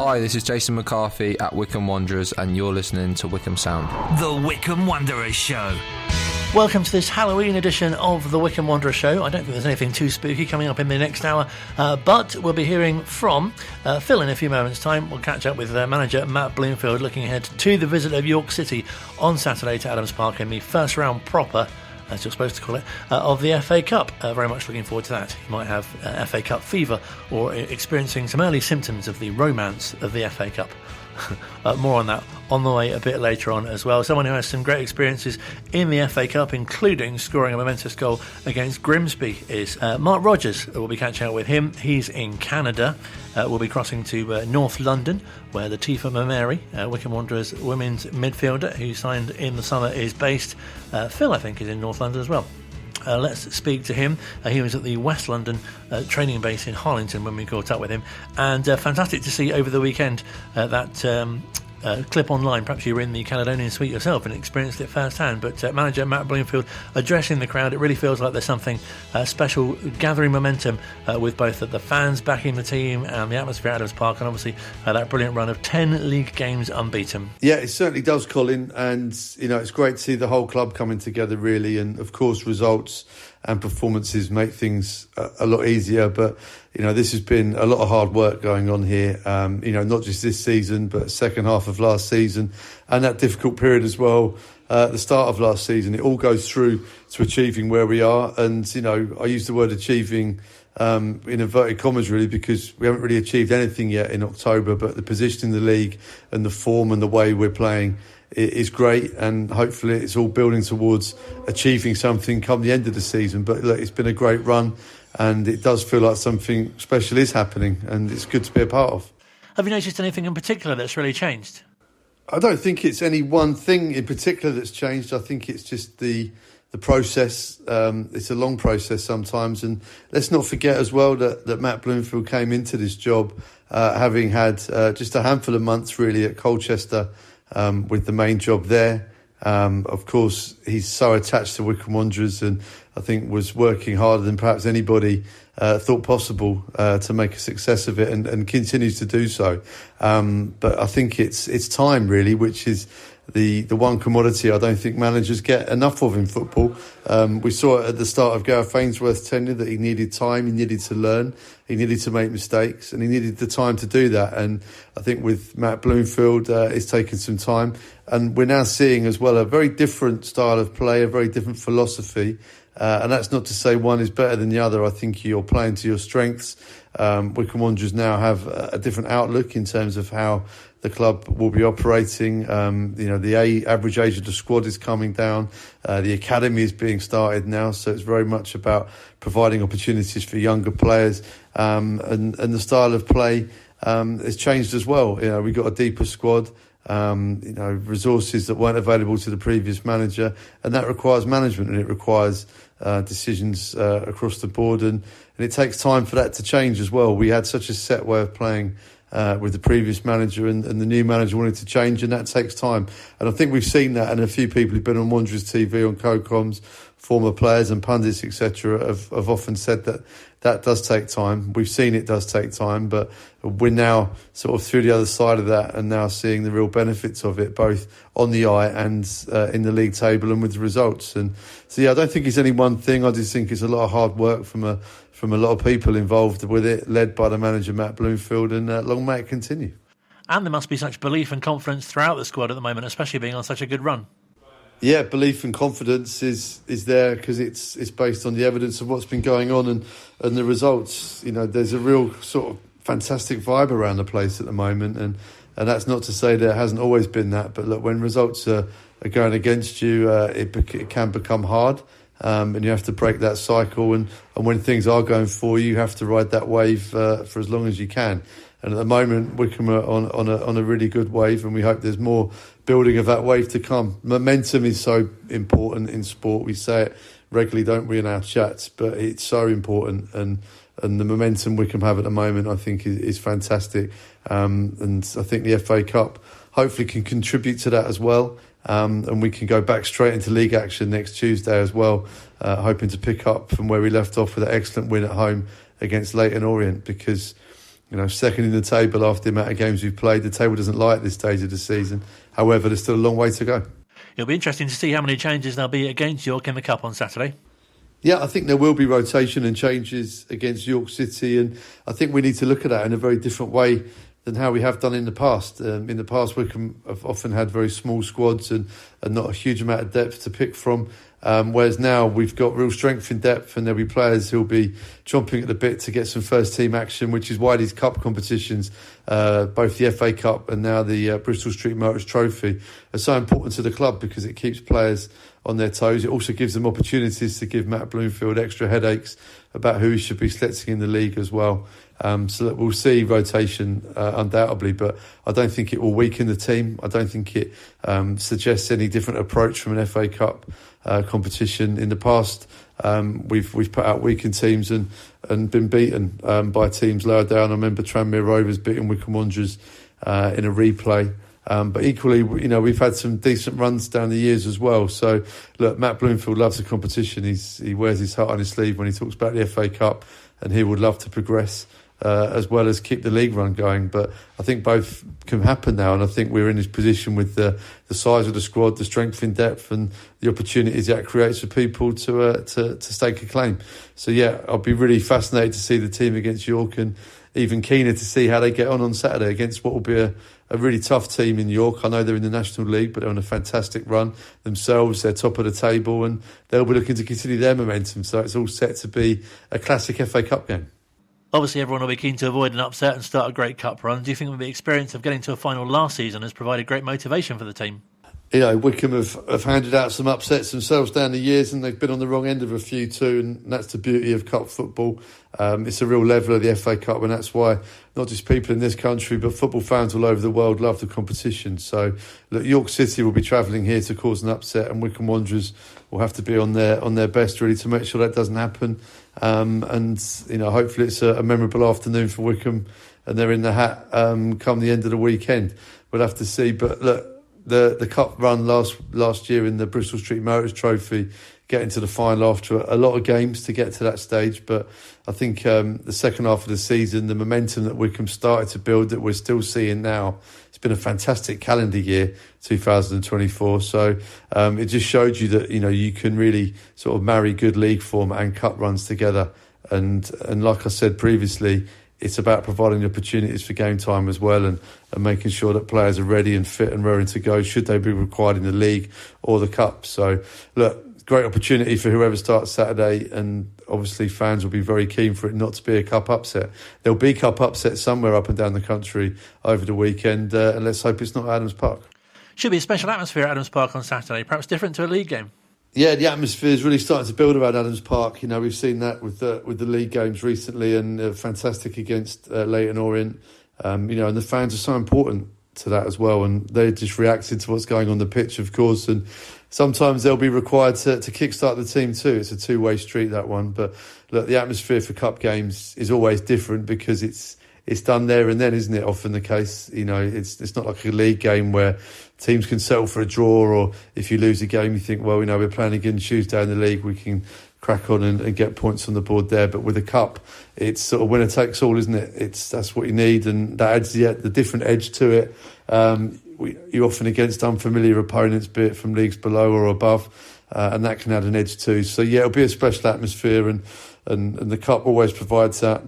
Hi, this is Jason McCarthy at Wycombe Wanderers, and you're listening to Wycombe Sound. The Wycombe Wanderers Show. Welcome to this Halloween edition of the Wycombe Wanderers Show. I don't think there's anything too spooky coming up in the next hour, but we'll be hearing from Phil in a few moments' time. We'll catch up with manager Matt Bloomfield, looking ahead to the visit of York City on Saturday to Adams Park in the first round proper, as you're supposed to call it, of the FA Cup. Very much looking forward to that. You might have FA Cup fever or experiencing some early symptoms of the romance of the FA Cup. More on that on the way a bit later on as well. Someone who has some great experiences in the FA Cup, including scoring a momentous goal against Grimsby, is Mark Rogers. We'll be catching up with him. He's in Canada. We'll be crossing to North London, where Latifa Mammeri, Wycombe Wanderers women's midfielder who signed in the summer, is based. Phil, I think, is in North London as well. Let's speak to him. He was at the West London training base in Harlington when we caught up with him, and fantastic to see over the weekend that clip online. Perhaps you were in the Caledonian Suite yourself and experienced it firsthand, but manager Matt Bloomfield addressing the crowd. It really feels like there's something special gathering momentum with both the fans backing the team and the atmosphere at Adams Park, and obviously that brilliant run of 10 league games unbeaten. Yeah, it certainly does, Colin, and you know, it's great to see the whole club coming together really, and of course results and performances make things a lot easier, but you know, this has been a lot of hard work going on here, you know, not just this season, but second half of last season and that difficult period as well, the start of last season. It all goes through to achieving where we are. And, you know, I use the word achieving in inverted commas really, because we haven't really achieved anything yet in October, but the position in the league and the form and the way we're playing is great, and hopefully it's all building towards achieving something come the end of the season. But look, it's been a great run, and it does feel like something special is happening, and it's good to be a part of. Have you noticed anything in particular that's really changed? I don't think it's any one thing in particular that's changed. I think it's just the process. It's a long process sometimes, and let's not forget as well that Matt Bloomfield came into this job having had just a handful of months really at Colchester with the main job there. Of course, he's so attached to Wycombe Wanderers, and I think was working harder than perhaps anybody thought possible to make a success of it, and continues to do so. But I think it's time really, which is the one commodity I don't think managers get enough of in football. We saw it at the start of Gareth Ainsworth's tenure that he needed time, he needed to learn, he needed to make mistakes, and he needed the time to do that. And I think with Matt Bloomfield, it's taken some time. And we're now seeing as well a very different style of play, a very different philosophy. And that's not to say one is better than the other. I think you're playing to your strengths. Wycombe Wanderers now have a different outlook in terms of how the club will be operating. You know, the average age of the squad is coming down. The academy is being started now, so it's very much about providing opportunities for younger players. And the style of play has changed as well. You know, we've got a deeper squad. You know, resources that weren't available to the previous manager, and that requires management, and it requires decisions across the board, and it takes time for that to change as well. We had such a set way of playing with the previous manager, and the new manager wanted to change, and that takes time. And I think we've seen that, and a few people who've been on Wanderers TV, on co-coms, former players and pundits, etc., have often said that does take time. We've seen it does take time, but we're now sort of through the other side of that, and now seeing the real benefits of it, both on the eye and in the league table and with the results. And so, yeah, I don't think it's any one thing. I just think it's a lot of hard work from a lot of people involved with it, led by the manager Matt Bloomfield, and long may it continue. And there must be such belief and confidence throughout the squad at the moment, especially being on such a good run. Yeah, belief and confidence is there because it's based on the evidence of what's been going on and the results. You know, there's a real sort of fantastic vibe around the place at the moment, and that's not to say there hasn't always been that. But look, when results are going against you, it can become hard, and you have to break that cycle. And when things are going for you, you have to ride that wave for as long as you can. And at the moment, Wycombe are on a really good wave, and we hope there's more building of that wave to come. Momentum is so important in sport. We say it regularly, don't we, in our chats, but it's so important. And the momentum Wycombe have at the moment, I think, is fantastic. And I think the FA Cup hopefully can contribute to that as well. And we can go back straight into league action next Tuesday as well, hoping to pick up from where we left off with an excellent win at home against Leyton Orient, because second in the table after the amount of games we've played. The table doesn't lie at this stage of the season. However, there's still a long way to go. It'll be interesting to see how many changes there'll be against York in the Cup on Saturday. Yeah, I think there will be rotation and changes against York City, and I think we need to look at that in a very different way than how we have done in the past. In the past, Wycombe have often had very small squads and not a huge amount of depth to pick from, whereas now we've got real strength in depth, and there'll be players who'll be chomping at the bit to get some first-team action, which is why these cup competitions, both the FA Cup and now the Bristol Street Motors Trophy, are so important to the club because it keeps players on their toes. It also gives them opportunities to give Matt Bloomfield extra headaches about who he should be selecting in the league as well. So that we'll see rotation undoubtedly, but I don't think it will weaken the team. I don't think it suggests any different approach from an FA Cup competition. In the past, we've put out weakened teams and been beaten by teams lower down. I remember Tranmere Rovers beating Wycombe Wanderers in a replay. But equally, we've had some decent runs down the years as well. So, look, Matt Bloomfield loves the competition. He wears his heart on his sleeve when he talks about the FA Cup, and he would love to progress as well as keep the league run going. But I think both can happen now, and I think we're in this position with the size of the squad, the strength in depth, and the opportunities that creates for people to stake a claim. So, yeah, I'll be really fascinated to see the team against York, and even keener to see how they get on Saturday against what will be a really tough team in York. I know they're in the National League, but they're on a fantastic run themselves. They're top of the table, and they'll be looking to continue their momentum. So it's all set to be a classic FA Cup game. Obviously, everyone will be keen to avoid an upset and start a great cup run. Do you think the experience of getting to a final last season has provided great motivation for the team? Wycombe have handed out some upsets themselves down the years, and they've been on the wrong end of a few too, and that's the beauty of cup football. It's a real level of the FA Cup, and that's why not just people in this country but football fans all over the world love the competition. So, look, York City will be travelling here to cause an upset, and Wycombe Wanderers will have to be on their best really to make sure that doesn't happen. And hopefully it's a memorable afternoon for Wycombe, and they're in the hat come the end of the weekend. We'll have to see, but look, the cup run last year in the Bristol Street Motors Trophy, getting to the final after a lot of games to get to that stage. But I think the second half of the season, the momentum that Wycombe started to build that we're still seeing now, it's been a fantastic calendar year, 2024. So it just showed you that you can really sort of marry good league form and cup runs together. And like I said previously, it's about providing the opportunities for game time as well, and making sure that players are ready and fit and raring to go should they be required in the league or the cup. So, look, great opportunity for whoever starts Saturday, and obviously fans will be very keen for it not to be a cup upset. There'll be cup upsets somewhere up and down the country over the weekend, and let's hope it's not Adams Park. Should be a special atmosphere at Adams Park on Saturday, perhaps different to a league game. Yeah, the atmosphere is really starting to build around Adams Park. We've seen that with the league games recently, and fantastic against Leyton Orient. And the fans are so important to that as well, and they're just reacting to what's going on the pitch, of course. And sometimes they'll be required to kickstart the team too. It's a two-way street, that one. But look, the atmosphere for cup games is always different because it's done there and then, isn't it? Often the case, it's not like a league game where teams can settle for a draw, or if you lose a game, you think, well, we're playing again Tuesday in the league, we can crack on and get points on the board there. But with a cup, it's sort of winner takes all, isn't it? That's what you need, and that adds the different edge to it. You're often against unfamiliar opponents, be it from leagues below or above, and that can add an edge too. So yeah, it'll be a special atmosphere, and the cup always provides that.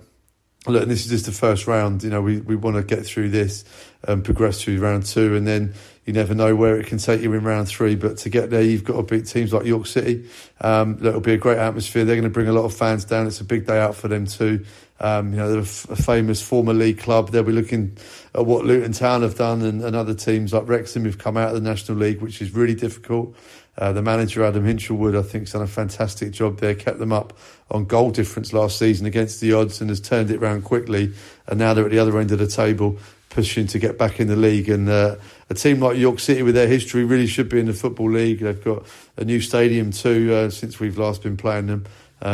Look, and this is just the first round. We want to get through this and progress through round two, and then you never know where it can take you in round three. But to get there, you've got to beat teams like York City. It'll be a great atmosphere. They're going to bring a lot of fans down. It's a big day out for them too. They're a famous former league club. They'll be looking at what Luton Town have done, and other teams like Wrexham who've come out of the National League, which is really difficult. The manager, Adam Hinchelwood, I think, has done a fantastic job there, kept them up on goal difference last season against the odds, and has turned it around quickly. And now they're at the other end of the table, pushing to get back in the league. And a team like York City, with their history, really should be in the Football League. They've got a new stadium too since we've last been playing them.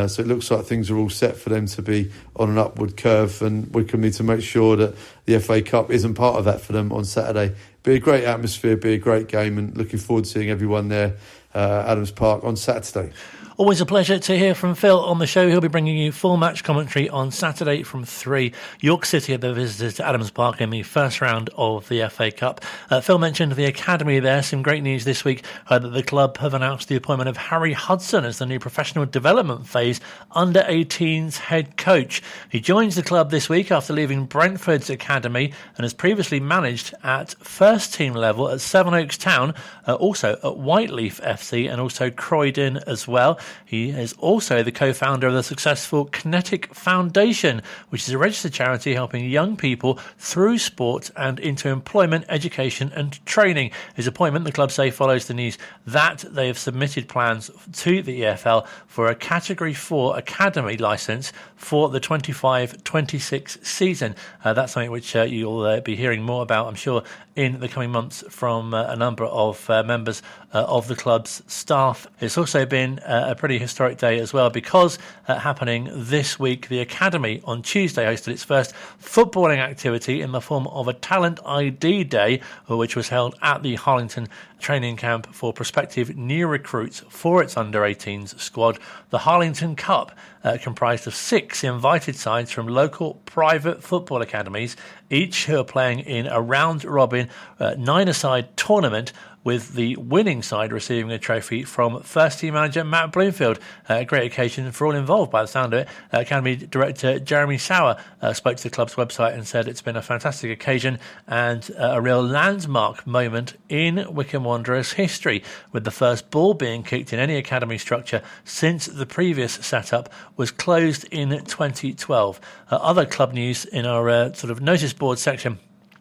So it looks like things are all set for them to be on an upward curve, and Wycombe need to make sure that the FA Cup isn't part of that for them on Saturday. Be a great atmosphere, be a great game, and looking forward to seeing everyone there at Adams Park on Saturday. Always a pleasure to hear from Phil on the show. He'll be bringing you full match commentary on Saturday from 3. York City are the visitors to Adams Park in the first round of the FA Cup. Phil mentioned the academy there. Some great news this week that the club have announced the appointment of Harry Hudson as the new professional development phase under-18s head coach. He joins the club this week after leaving Brentford's academy and has previously managed at first team level at Sevenoaks Town, also at Whiteleaf FC and also Croydon as well. He is also the co-founder of the successful Kinetic Foundation, which is a registered charity helping young people through sport and into employment, education and training. His appointment, the club say, follows the news that they have submitted plans to the EFL for a Category 4 academy licence for the 25-26 season. That's something which you'll be hearing more about, I'm sure, in the coming months from a number of members of the club's staff. It's also been a pretty historic day as well because happening this week, the Academy on Tuesday hosted its first footballing activity in the form of a Talent ID Day, which was held at the Harlington training camp for prospective new recruits for its under-18s squad. The Harlington Cup comprised of 6 invited sides from local private football academies, each who are playing in a round-robin 9-a-side tournament, with the winning side receiving a trophy from first-team manager Matt Bloomfield. A great occasion for all involved, by the sound of it. Academy director Jeremy Sauer spoke to the club's website and said it's been a fantastic occasion and a real landmark moment in Wycombe Wanderers history, with the first ball being kicked in any academy structure since the previous setup was closed in 2012. Other club news in our sort of notice board section,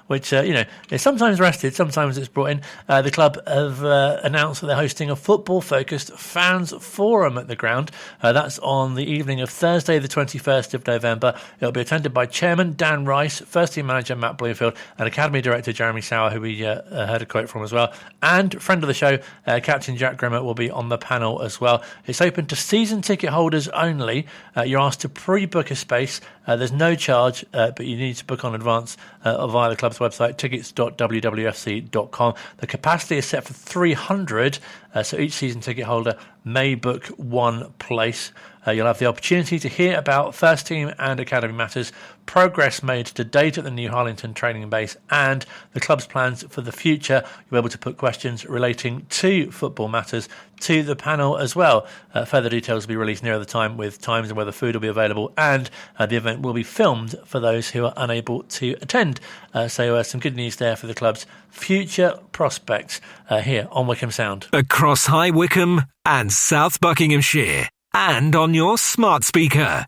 which, is sometimes rested, sometimes it's brought in. The club have announced that they're hosting a football-focused fans forum at the ground. That's on the evening of Thursday, the 21st of November. It'll be attended by Chairman Dan Rice, first-team manager Matt Bloomfield, and Academy Director Jeremy Sauer, who we heard a quote from as well. And friend of the show, Captain Jack Grimmer, will be on the panel as well. It's open to season ticket holders only. You're asked to pre-book a space. There's no charge, but you need to book on advance via the club's website, tickets.wwfc.com. The capacity is set for 300, so each season ticket holder may book one place. You'll have the opportunity to hear about first team and academy matters, progress made to date at the new Harlington training base, and the club's plans for the future. You'll be able to put questions relating to football matters to the panel as well. Further details will be released nearer the time, with times and whether food will be available, and the event will be filmed for those who are unable to attend. So some good news there for the club's future prospects here on Wycombe Sound. Across High Wycombe and South Buckinghamshire, and on your smart speaker.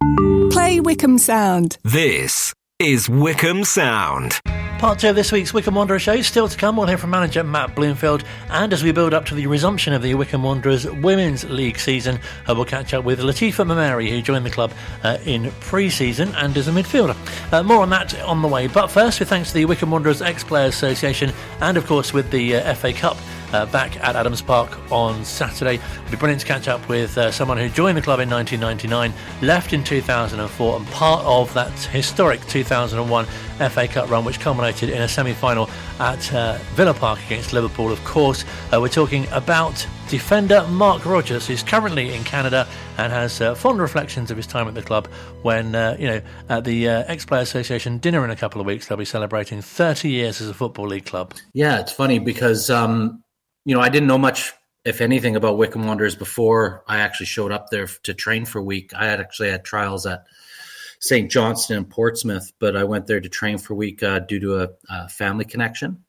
Play Wycombe Sound. This is Wycombe Sound. Part 2 of this week's Wycombe Wanderers Show still to come. We'll hear from manager Matt Bloomfield, and as we build up to the resumption of the Wycombe Wanderers Women's League season, we'll catch up with Latifa Mammeri, who joined the club in pre-season and is a midfielder. More on that on the way, but first with thanks to the Wycombe Wanderers Ex-Players Association, and of course with the FA Cup back at Adams Park on Saturday. It'll be brilliant to catch up with someone who joined the club in 1999, left in 2004, and part of that historic 2001 FA Cup run, which culminated in a semi-final at Villa Park against Liverpool, of course. We're talking about defender Mark Rogers, who's currently in Canada and has fond reflections of his time at the club when, at the Ex-Players Association dinner in a couple of weeks, they'll be celebrating 30 years as a Football League club. Yeah, it's funny because, I didn't know much, if anything, about Wycombe Wanderers before I actually showed up there to train for a week. I had trials at St. Johnstone and Portsmouth, but I went there to train for a week due to a family connection.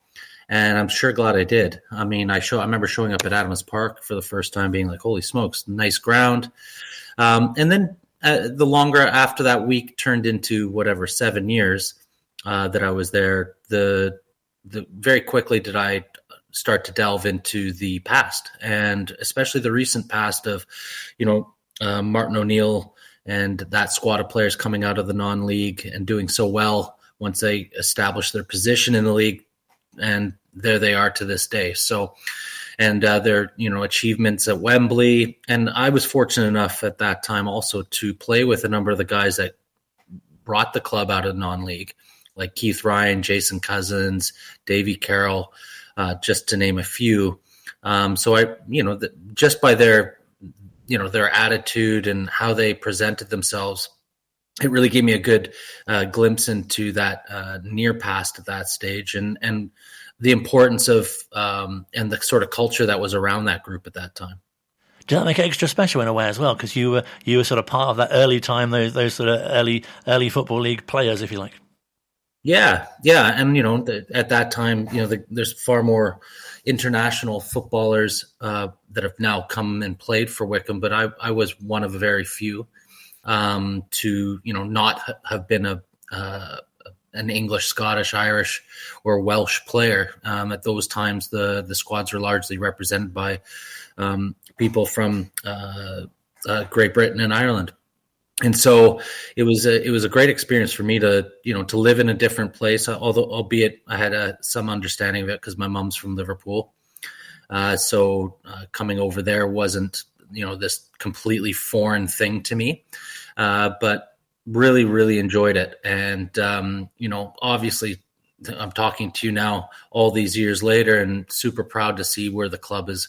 And I'm sure glad I did. I mean, I remember showing up at Adams Park for the first time being like, holy smokes, nice ground. And then the longer after that week turned into 7 years that I was there, the very quickly did I start to delve into the past, and especially the recent past of, Martin O'Neill and that squad of players coming out of the non-league and doing so well once they established their position in the league. And there they are to this day. So, and their, achievements at Wembley. And I was fortunate enough at that time also to play with a number of the guys that brought the club out of non-league, like Keith Ryan, Jason Cousins, Davy Carroll, just to name a few. So I, just by their their attitude and how they presented themselves. It really gave me a good glimpse into that near past at that stage, and the importance of and the sort of culture that was around that group at that time. Did that make it extra special in a way as well? Because you were sort of part of that early time, those sort of early football league players, if you like. Yeah, and at that time, there's far more international footballers that have now come and played for Wycombe, but I was one of very few to not have been an English, Scottish, Irish, or Welsh player. At those times, the squads were largely represented by people from Great Britain and Ireland. And so it was a great experience for me to live in a different place, albeit I had some understanding of it because my mom's from Liverpool. So coming over there wasn't, this completely foreign thing to me, but really, really enjoyed it. And, obviously I'm talking to you now all these years later and super proud to see where the club is,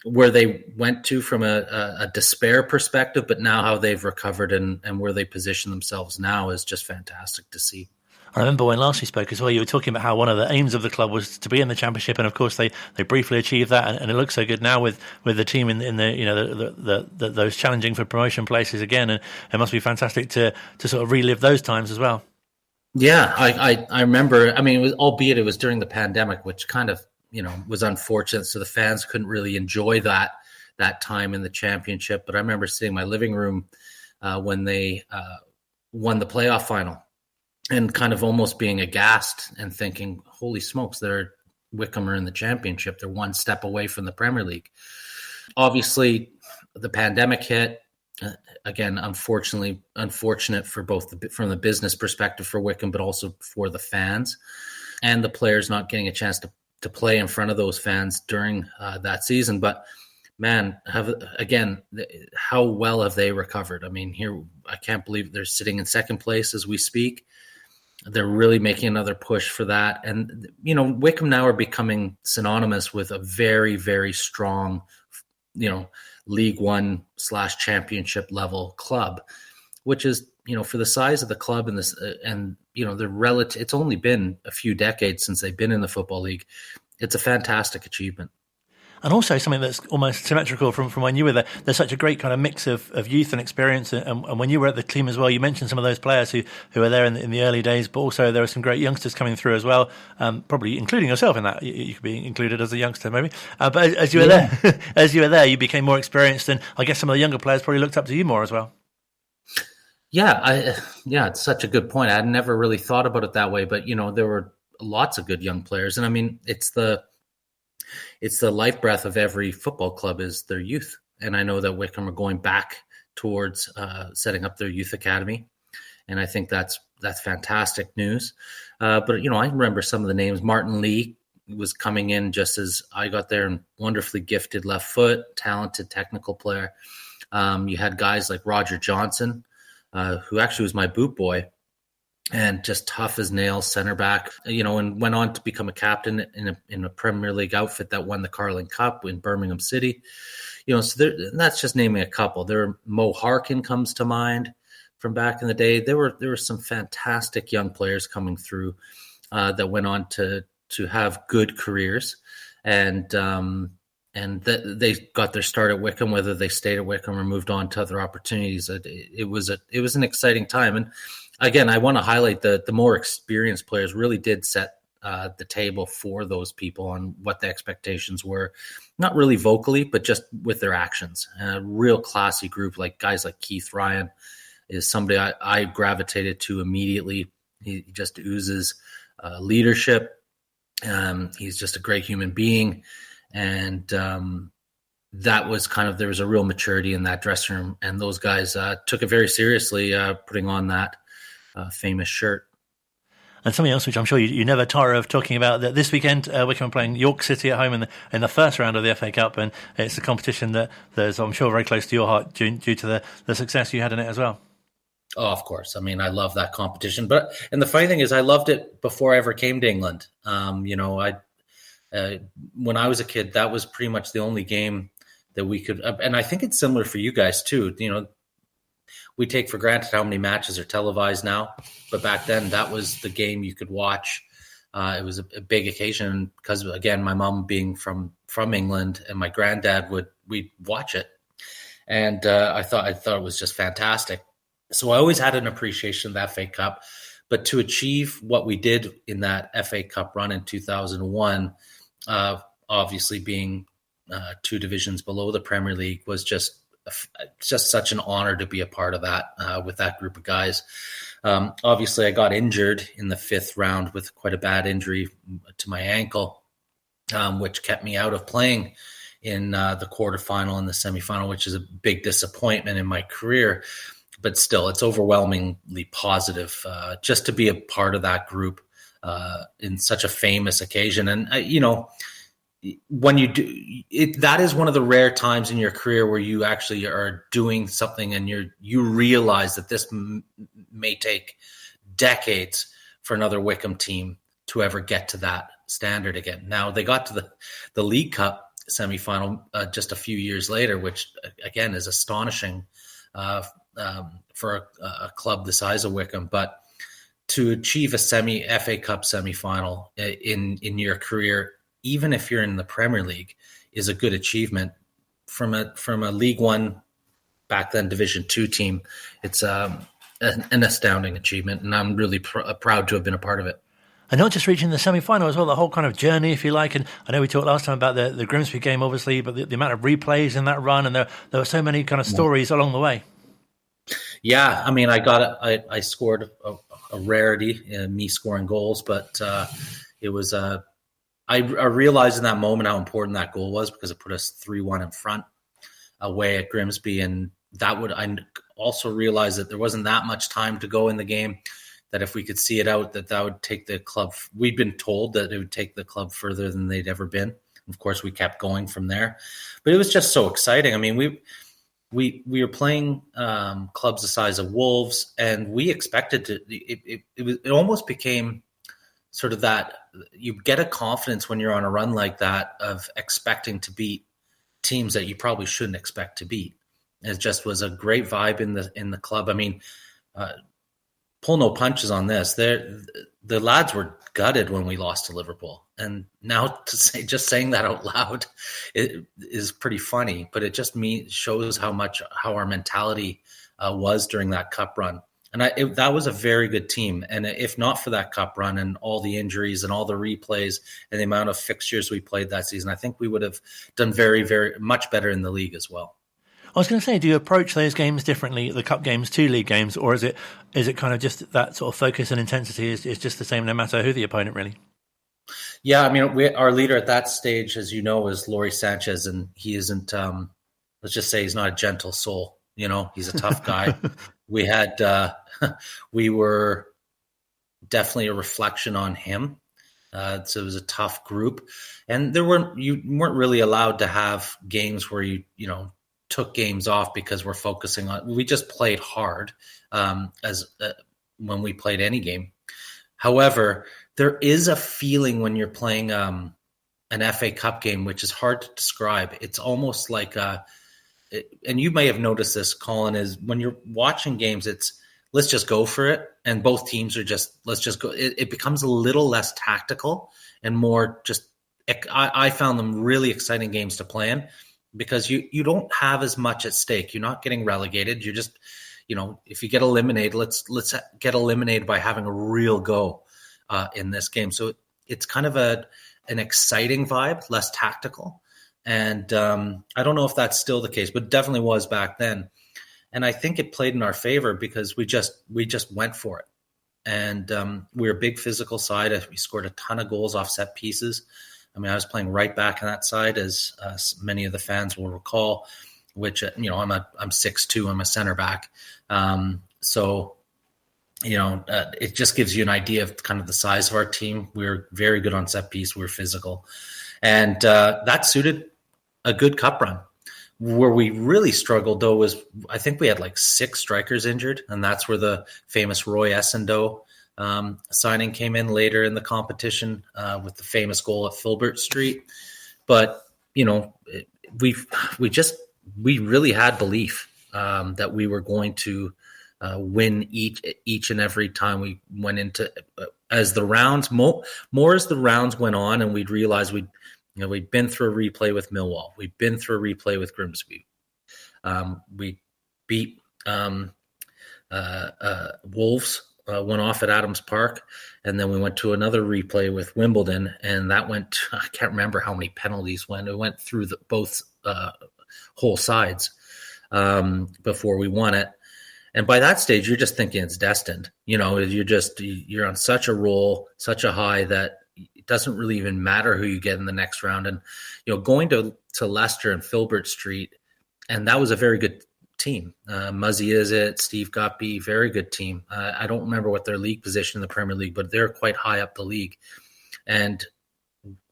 where they went to from a despair perspective, but now how they've recovered and where they position themselves now is just fantastic to see. I remember when last we spoke as well, you were talking about how one of the aims of the club was to be in the Championship, and of course they briefly achieved that, and it looks so good now with the team in the those challenging for promotion places again, and it must be fantastic to sort of relive those times as well. Yeah, I remember. I mean, albeit it was during the pandemic, which kind of was unfortunate, so the fans couldn't really enjoy that time in the Championship. But I remember sitting in my living room when they won the playoff final, and kind of almost being aghast and thinking, holy smokes, Wycombe are in the Championship. They're one step away from the Premier League. Obviously, the pandemic hit. Again, unfortunate for both from the business perspective for Wycombe, but also for the fans and the players not getting a chance to play in front of those fans during that season. But man, how well have they recovered? I mean, here, I can't believe they're sitting in second place as we speak. They're really making another push for that. And, Wycombe now are becoming synonymous with a very, very strong, League One / Championship level club, which is, for the size of the club and this, it's only been a few decades since they've been in the Football League. It's a fantastic achievement. And also something that's almost symmetrical from when you were there. There's such a great kind of mix of youth and experience. And when you were at the team as well, you mentioned some of those players who were there in the early days, but also there were some great youngsters coming through as well, probably including yourself in that. You could be included as a youngster maybe. But as you were there, you became more experienced, and I guess some of the younger players probably looked up to you more as well. Yeah, it's such a good point. I had never really thought about it that way, but, there were lots of good young players. And I mean, it's the life breath of every football club is their youth. And I know that Wycombe are going back towards setting up their youth academy. And I think that's fantastic news. But, I remember some of the names. Martin Lee was coming in just as I got there, and wonderfully gifted left foot, talented technical player. You had guys like Roger Johnson, who actually was my boot boy, and just tough as nails, center back, and went on to become a captain in a Premier League outfit that won the Carling Cup in Birmingham City. So that's just naming a couple. Mo Harkin comes to mind from back in the day. There were some fantastic young players coming through that went on to have good careers, and they got their start at Wycombe, whether they stayed at Wycombe or moved on to other opportunities. It was an exciting time. And again, I want to highlight the more experienced players really did set the table for those people on what the expectations were, not really vocally, but just with their actions. A real classy group, like guys like Keith Ryan is somebody I gravitated to immediately. He just oozes leadership. He's just a great human being. And that was there was a real maturity in that dressing room. And those guys took it very seriously, putting on that famous shirt. And something else which I'm sure you never tire of talking about, that this weekend Wycombe are playing York City at home in the first round of the FA Cup, and it's a competition that there's, I'm sure, very close to your heart due to the success you had in it as well. Oh, of course. I mean, I love that competition. And the funny thing is, I loved it before I ever came to England. When I was a kid, that was pretty much the only game that we could, and I think it's similar for you guys too. We take for granted how many matches are televised now, but back then that was the game you could watch. It was a big occasion because, again, my mom being from England and my granddad we'd watch it, and I thought it was just fantastic. So I always had an appreciation of the FA Cup, but to achieve what we did in that FA Cup run in 2001, obviously being 2 divisions below the Premier League, was just such an honor to be a part of that with that group of guys. Obviously, I got injured in the 5th round with quite a bad injury to my ankle, which kept me out of playing in the quarterfinal and the semifinal, which is a big disappointment in my career. But still, it's overwhelmingly positive just to be a part of that group in such a famous occasion. And, when you do it, that is one of the rare times in your career where you actually are doing something and you realize that this may take decades for another Wycombe team to ever get to that standard again. Now, they got to the League Cup semifinal just a few years later, which again is astonishing for a club the size of Wycombe. But to achieve a FA Cup semifinal in your career, even if you're in the Premier League, is a good achievement from a League One, back then Division 2 team. It's an astounding achievement, and I'm really proud to have been a part of it. And not just reaching the semi-final as well, the whole kind of journey, if you like. And I know we talked last time about the Grimsby game, obviously, but the amount of replays in that run, and there were so many kind of stories along the way. Yeah, I mean, I scored a rarity in me scoring goals, but it was I realized in that moment how important that goal was, because it put us 3-1 in front away at Grimsby. And I also realized that there wasn't that much time to go in the game, that if we could see it out, that would take the club. We'd been told that it would take the club further than they'd ever been. Of course, we kept going from there. But it was just so exciting. I mean, we were playing clubs the size of Wolves, and we expected to. It almost became sort of that you get a confidence when you're on a run like that of expecting to beat teams that you probably shouldn't expect to beat. It just was a great vibe in the club. I mean, pull no punches on this. The lads were gutted when we lost to Liverpool, and now saying that out loud, it is pretty funny. But it just shows how our mentality was during that cup run. And that was a very good team. And if not for that cup run and all the injuries and all the replays and the amount of fixtures we played that season, I think we would have done very, very much better in the league as well. I was going to say, do you approach those games differently, the cup games to league games, or is it kind of just that sort of focus and intensity is just the same no matter who the opponent, really? Yeah, I mean, our leader at that stage, as you know, is Laurie Sanchez, and he isn't, let's just say he's not a gentle soul. He's a tough guy. We were definitely a reflection on him. So it was a tough group, and you weren't really allowed to have games where you took games off because we're focusing on. We just played hard when we played any game. However, there is a feeling when you're playing an FA Cup game, which is hard to describe. It's almost like and you may have noticed this, Colin, is when you're watching games, it's let's just go for it. And both teams are let's just go. It becomes a little less tactical and more just, I found them really exciting games to play in, because you don't have as much at stake. You're not getting relegated. You're just, if you get eliminated, let's get eliminated by having a real go in this game. So it's kind of an exciting vibe, less tactical. And I don't know if that's still the case, but it definitely was back then. And I think it played in our favor because we just went for it. And we were a big physical side. We scored a ton of goals off set pieces. I mean, I was playing right back on that side, as many of the fans will recall, which, I'm 6'2", I'm a center back. So it just gives you an idea of kind of the size of our team. We were very good on set piece. We were physical. And that suited a good cup run. Where we really struggled, though, was I think we had like 6 strikers injured, and that's where the famous Roy Essendon signing came in later in the competition with the famous goal at Filbert Street. But, we really had belief that we were going to win each and every time we went into as the rounds more as the rounds went on, and we'd realize we'd been through a replay with Millwall, we'd been through a replay with Grimsby, we beat Wolves, went off at Adams Park, and then we went to another replay with Wimbledon, and that went, I can't remember how many penalties went. It went through both whole sides before we won it. And by that stage, you're just thinking it's destined. You're on such a roll, such a high that it doesn't really even matter who you get in the next round. And, going to Leicester and Filbert Street, and that was a very good team. Muzzy Izzet, Steve Guppy, very good team. I don't remember what their league position in the Premier League, but they're quite high up the league. And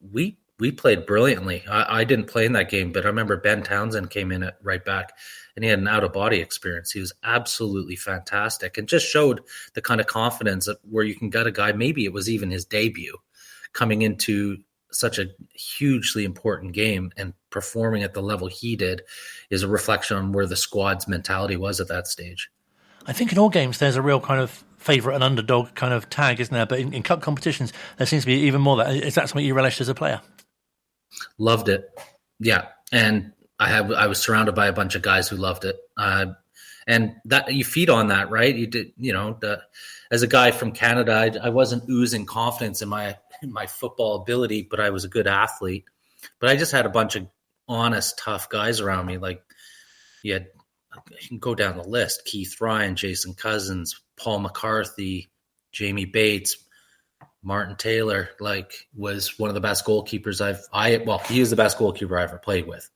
we played brilliantly. I didn't play in that game, but I remember Ben Townsend came in at right back, and he had an out-of-body experience. He was absolutely fantastic and just showed the kind of confidence where you can get a guy, maybe it was even his debut, coming into such a hugely important game and performing at the level he did is a reflection on where the squad's mentality was at that stage. I think in all games there's a real kind of favourite and underdog kind of tag, isn't there? But in cup competitions there seems to be even more that. Is that something you relished as a player? Loved it. Yeah. And I was surrounded by a bunch of guys who loved it. And that you feed on that, right? You did, as a guy from Canada, I wasn't oozing confidence in my football ability, but I was a good athlete. But I just had a bunch of honest, tough guys around me. Like you can go down the list: Keith Ryan, Jason Cousins, Paul McCarthy, Jamie Bates, Martin Taylor. Was one of the best goalkeepers he was the best goalkeeper I ever played with.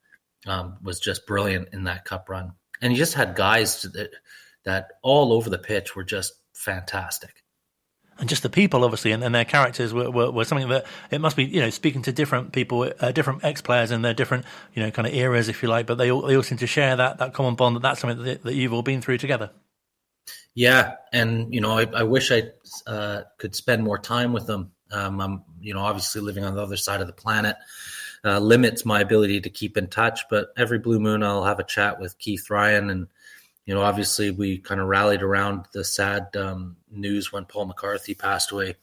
Was just brilliant in that cup run. And you just had guys that all over the pitch were just fantastic. And just the people, obviously, and their characters were something that it must be, speaking to different people, different ex-players in their different, kind of eras, if you like, but they all seem to share that common bond, that's something that you've all been through together. Yeah. And, I wish I could spend more time with them. I'm, obviously living on the other side of the planet limits my ability to keep in touch, but every blue moon I'll have a chat with Keith Ryan. And, obviously we kind of rallied around the sad news when Paul McCarthy passed away.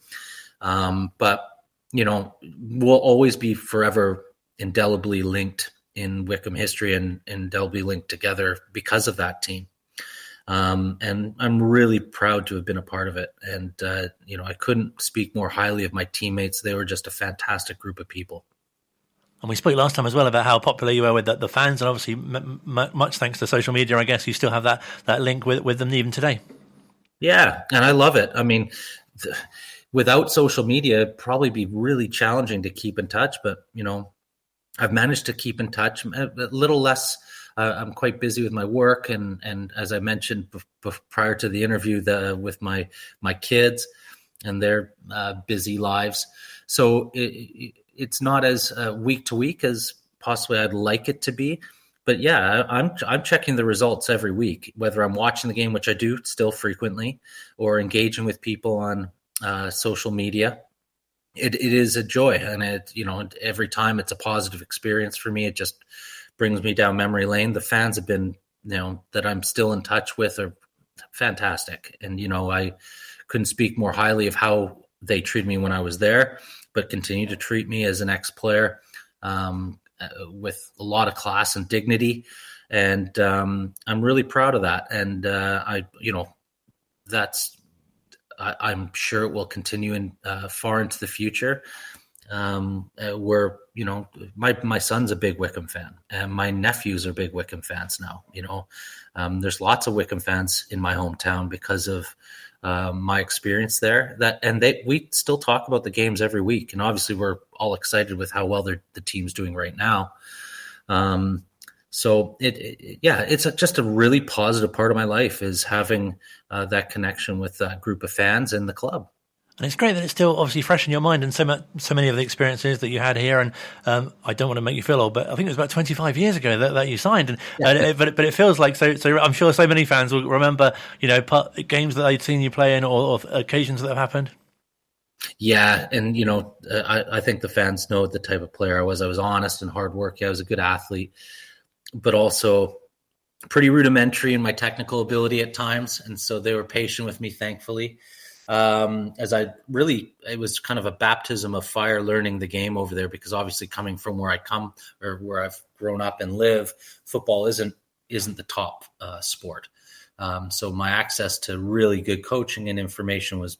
But, we'll always be forever indelibly linked in Wycombe history and indelibly linked together because of that team. And I'm really proud to have been a part of it. And, I couldn't speak more highly of my teammates. They were just a fantastic group of people. And we spoke last time as well about how popular you were with the fans, and obviously much thanks to social media, I guess you still have that link with them even today. Yeah, and I love it. I mean, without social media, it'd probably be really challenging to keep in touch, but, I've managed to keep in touch a little less. I'm quite busy with my work, and as I mentioned prior to the interview, with my kids and their busy lives. So it's not as week to week as possibly I'd like it to be. But yeah, I'm checking the results every week, whether I'm watching the game, which I do still frequently, or engaging with people on social media. It is a joy, and every time it's a positive experience for me. It just brings me down memory lane. The fans have been, that I'm still in touch with are fantastic. And, I couldn't speak more highly of how they treated me when I was there, but continue to treat me as an ex-player with a lot of class and dignity. And I'm really proud of that. And I'm sure it will continue in far into the future. Where my son's a big Wycombe fan, and my nephews are big Wycombe fans now. There's lots of Wycombe fans in my hometown because of my experience there. We still talk about the games every week, and obviously we're all excited with how well the team's doing right now. So it's just a really positive part of my life is having that connection with that group of fans and the club. And it's great that it's still obviously fresh in your mind, and so many of the experiences that you had here. And I don't want to make you feel old, but I think it was about 25 years ago that you signed. But it feels like so. I'm sure so many fans will remember, games that they'd seen you play in, or occasions that have happened. Yeah, and I think the fans know the type of player I was. I was honest and hardworking. I was a good athlete, but also pretty rudimentary in my technical ability at times, and so they were patient with me, thankfully. It was kind of a baptism of fire learning the game over there, because obviously coming from where I come, or where I've grown up and live, football isn't the top sport. So my access to really good coaching and information was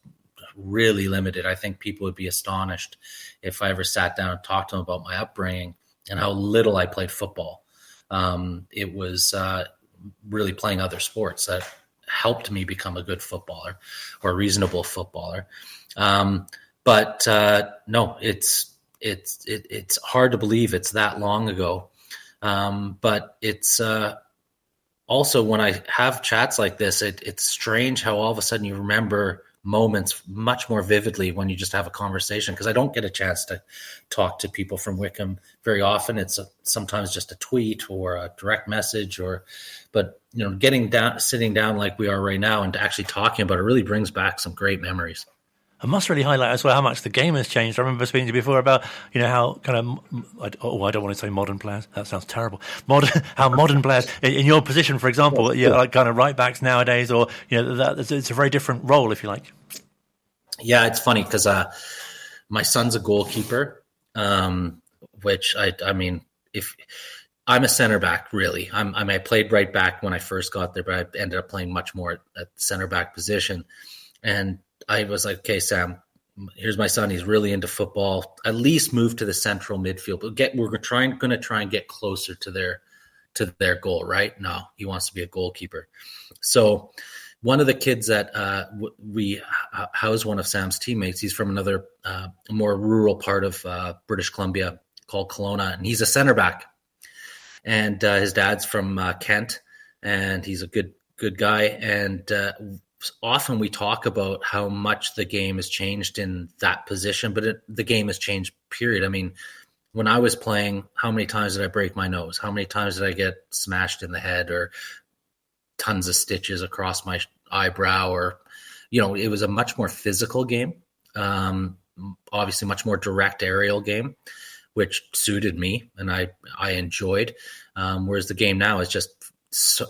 really limited. I think people would be astonished if I ever sat down and talked to them about my upbringing and how little I played football. It was really playing other sports that helped me become a good footballer or a reasonable footballer. But no, it's hard to believe it's that long ago. But it's also, when I have chats like this, it's strange how all of a sudden you remember moments much more vividly when you just have a conversation, because I don't get a chance to talk to people from Wycombe very often. It's sometimes just a tweet or a direct message, but sitting down like we are right now and actually talking about it really brings back some great memories. I must really highlight as well how much the game has changed. I remember speaking to you before about, how kind of, I don't want to say modern players. That sounds terrible. How modern players, in your position, for example, like kind of right backs nowadays, or, it's a very different role, if you like. Yeah, it's funny because my son's a goalkeeper, which if I'm a center back, really. I played right back when I first got there, but I ended up playing much more at the center back position. And I was like, okay, Sam, here's my son. He's really into football. At least move to the central midfield. We're going to try and get closer to their goal, right? No, he wants to be a goalkeeper. So one of the kids that we house, one of Sam's teammates, he's from another more rural part of British Columbia called Kelowna, and he's a center back. And his dad's from Kent, and he's a good guy. And often we talk about how much the game has changed in that position, but the game has changed, period. I mean, when I was playing, how many times did I break my nose? How many times did I get smashed in the head, or tons of stitches across my eyebrow? Or, it was a much more physical game, obviously much more direct aerial game, which suited me and I enjoyed. Whereas the game now is just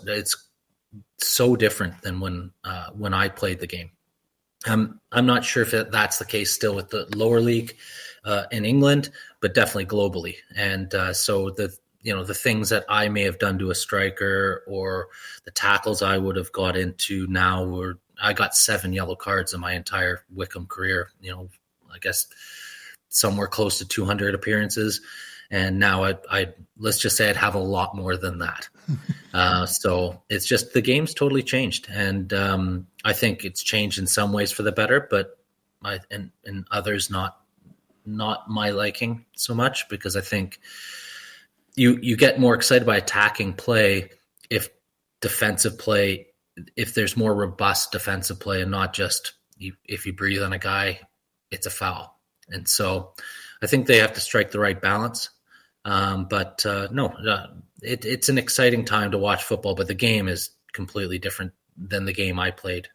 it's so different than when I played the game. I'm not sure if that's the case still with the lower league in England, but definitely globally. And so the things that I may have done to a striker, or the tackles I would have got into now, I got 7 yellow cards in my entire Wycombe career. I guess somewhere close to 200 appearances. And now I let's just say I'd have a lot more than that. So it's just, the game's totally changed. And I think it's changed in some ways for the better, but in others not my liking so much, because I think you get more excited by attacking play if there's more robust defensive play, and not just if you breathe on a guy, it's a foul. And so I think they have to strike the right balance. It's an exciting time to watch football, but the game is completely different than the game I played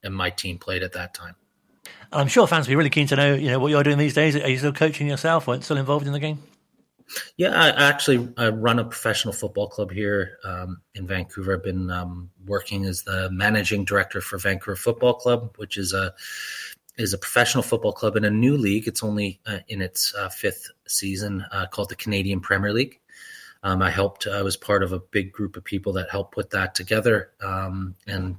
and my team played at that time. And I'm sure fans will be really keen to know, what you're doing these days. Are you still coaching yourself, or still involved in the game? Yeah, I run a professional football club here in Vancouver. I've been working as the managing director for Vancouver Football Club, which is a professional football club in a new league. It's only in its 5th season, called the Canadian Premier League. I was part of a big group of people that helped put that together. And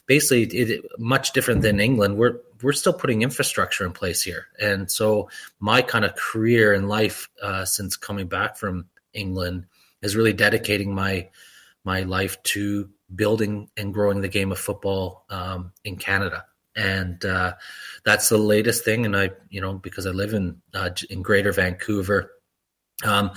basically, much different than England, we're still putting infrastructure in place here. And so my kind of career in life since coming back from England is really dedicating my life to building and growing the game of football in Canada. And that's the latest thing. And because I live in Greater Vancouver, I'm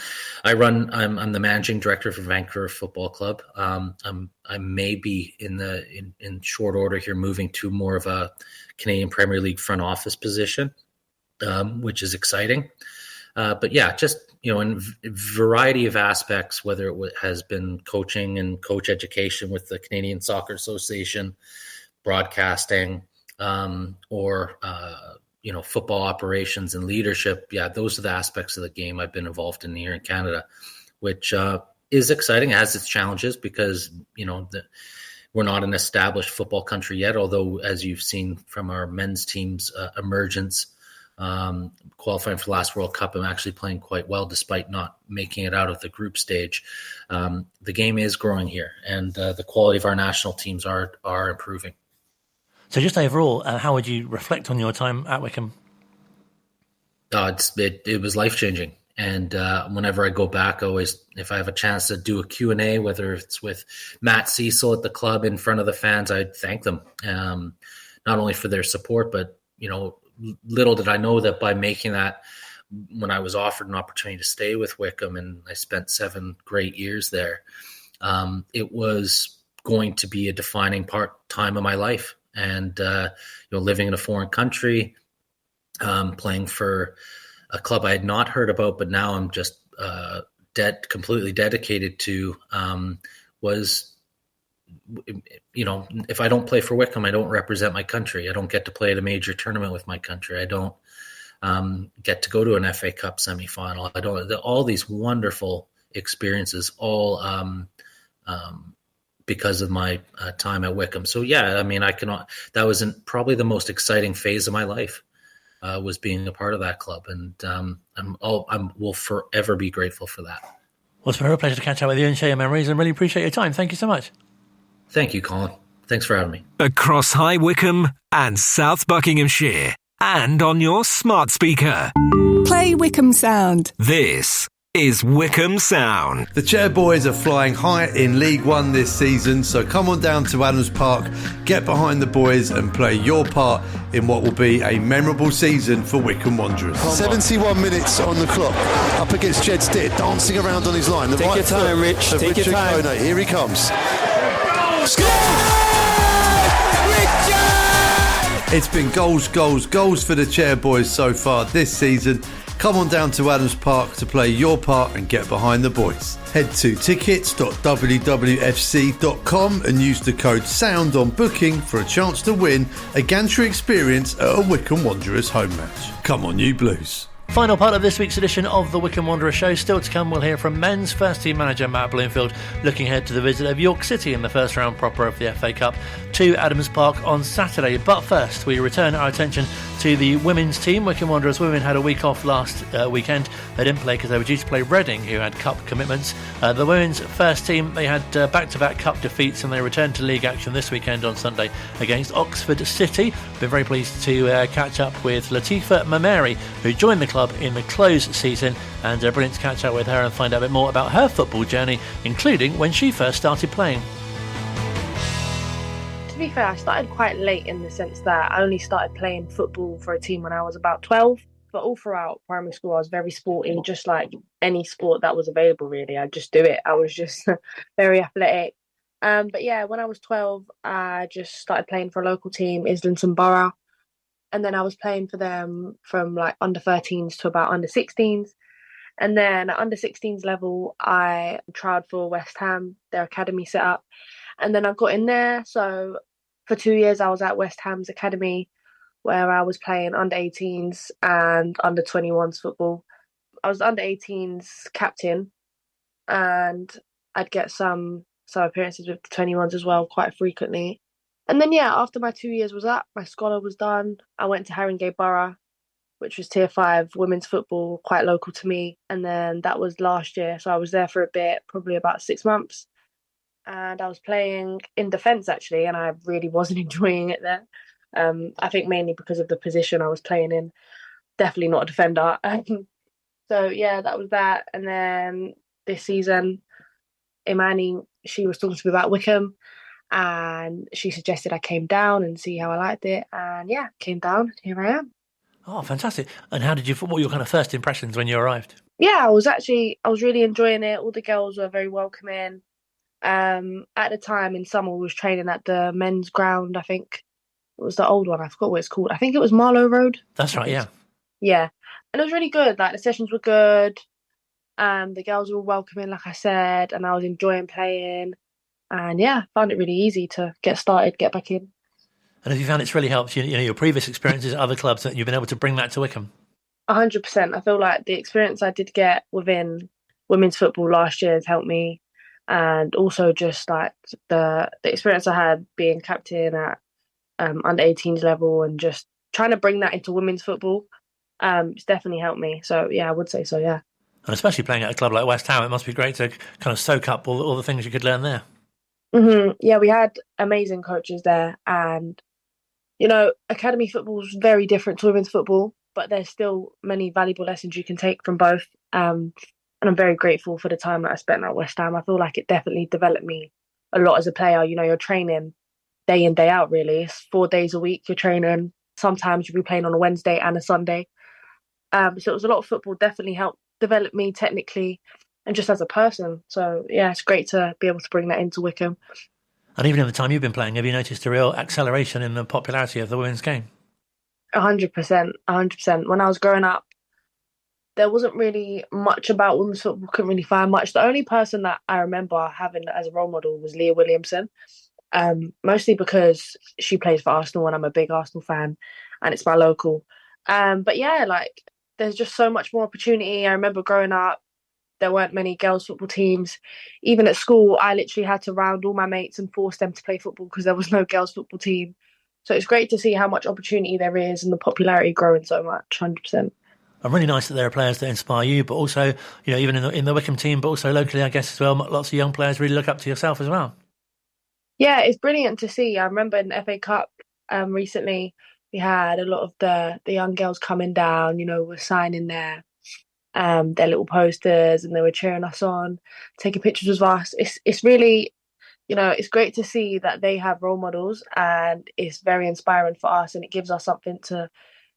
the managing director for Vancouver Football Club. I may be in short order here moving to more of a Canadian Premier League front office position, which is exciting. But yeah, just in a variety of aspects, whether it has been coaching and coach education with the Canadian Soccer Association, broadcasting, or football operations and leadership, those are the aspects of the game I've been involved in here in Canada, which is exciting. It has its challenges because, we're not an established football country yet, although as you've seen from our men's team's emergence, qualifying for the last World Cup, I'm actually playing quite well despite not making it out of the group stage. The game is growing here, and the quality of our national teams are improving. So just overall, how would you reflect on your time at Wycombe? It was life-changing. And whenever I go back, always, if I have a chance to do a Q&A, whether it's with Matt Cecil at the club in front of the fans, I thank them, not only for their support, but, little did I know that by making that, when I was offered an opportunity to stay with Wycombe, and I spent 7 great years there, it was going to be a defining time of my life. And, living in a foreign country, playing for a club I had not heard about, but now I'm just completely dedicated to, was, if I don't play for Wycombe, I don't represent my country. I don't get to play at a major tournament with my country. I don't get to go to an FA Cup semifinal. All these wonderful experiences, all because of my time at Wycombe. So that was probably the most exciting phase of my life. Was being a part of that club, and I will forever be grateful for that. Well, it's been a real pleasure to catch up with you and share your memories, and really appreciate your time. Thank you so much. Thank you, Colin. Thanks for having me. Across High Wycombe and South Buckinghamshire, and on your smart speaker. Play Wycombe Sound. This is Wycombe Sound. The Chair Boys are flying high in League One this season, so come on down to Adams Park, get behind the boys and play your part in what will be a memorable season for Wycombe Wanderers. 71 minutes on the clock, up against Jed Stitt, dancing around on his line. The Take your time, Rich. Take your time. Kone. Here he comes. It's been goals for the Chair Boys so far this season. Come on down to Adams Park to play your part and get behind the boys. Head to tickets.wwfc.com and use the code SOUND on booking for a chance to win a gantry experience at a Wycombe Wanderers home match. Come on, you Blues. Final part of this week's edition of the Wycombe Wanderers Show. Still to come, we'll hear from men's first team manager Matt Bloomfield, looking ahead to the visit of York City in the first round proper of the FA Cup to Adams Park on Saturday. But first, we return our attention to the women's team. Wycombe Wanderers women had a week off last weekend. They didn't play because they were due to play Reading, who had cup commitments. The women's first team, they had back-to-back cup defeats, and they returned to league action this weekend on Sunday against Oxford City. Been very pleased to catch up with Latifa Mammeri, who joined the club in the close season, and brilliant to catch up with her and find out a bit more about her football journey, including when she first started playing. To be fair, I started quite late in the sense that I only started playing football for a team when I was about 12. But all throughout primary school, I was very sporty, just like any sport that was available, really. I'd just do it. I was just very athletic. But yeah, when I was 12, I just started playing for a local team, Islington Borough. And then I was playing for them from like under 13s to about under 16s. And then at under 16s level, I tried for West Ham, their academy set up. And then I got in there. So for 2 years, I was at West Ham's academy, where I was playing under 18s and under 21s football. I was under 18s captain, and I'd get some appearances with the 21s as well quite frequently. And then, yeah, after my 2 years was up, my scholar was done. I went to Haringey Borough, which was Tier 5 women's football, quite local to me. And then that was last year. So I was there for a bit, probably about 6 months. And I was playing in defence, actually, and I really wasn't enjoying it there. I think mainly because of the position I was playing in. Definitely not a defender. So, yeah, that was that. And then this season, Imani, she was talking to me about Wycombe, and she suggested I came down and see how I liked it. And, yeah, came down. Here I am. Oh, fantastic. And what were your kind of first impressions when you arrived? Yeah, I was really enjoying it. All the girls were very welcoming. At the time in summer, we was training at the men's ground. I think it was the old one. I forgot what it's called. I think it was Marlow Road. That's right, yeah. Yeah. And it was really good. Like, the sessions were good. The girls were welcoming, like I said, and I was enjoying playing. And yeah, found it really easy to get started, get back in. And have you found it's really helped your previous experiences at other clubs that you've been able to bring that to Wycombe? 100%. I feel like the experience I did get within women's football last year has helped me, and also just like the experience I had being captain at under 18s level and just trying to bring that into women's football, it's definitely helped me. So yeah, I would say so. Yeah. And especially playing at a club like West Ham, it must be great to kind of soak up all the things you could learn there. Yeah, we had amazing coaches there, and academy football is very different to women's football, but there's still many valuable lessons you can take from both. And I'm very grateful for the time that I spent at West Ham. I feel like it definitely developed me a lot as a player. You're training day in, day out, really. It's 4 days a week you're training. Sometimes you'll be playing on a Wednesday and a Sunday. So it was a lot of football, definitely helped develop me technically and just as a person. So yeah, it's great to be able to bring that into Wycombe. And even in the time you've been playing, have you noticed a real acceleration in the popularity of the women's game? 100%. When I was growing up, there wasn't really much about women's football, couldn't really find much. The only person that I remember having as a role model was Leah Williamson, mostly because she plays for Arsenal and I'm a big Arsenal fan and it's my local. But yeah, like there's just so much more opportunity. I remember growing up, there weren't many girls' football teams. Even at school, I literally had to round all my mates and force them to play football because there was no girls' football team. So it's great to see how much opportunity there is and the popularity growing so much, 100%. And really nice that there are players that inspire you, but also, even in the Wycombe team, but also locally, I guess, as well, lots of young players really look up to yourself as well. Yeah, it's brilliant to see. I remember in the FA Cup recently, we had a lot of the young girls coming down, were signing their little posters and they were cheering us on, taking pictures with us. It's really, it's great to see that they have role models and it's very inspiring for us and it gives us something to,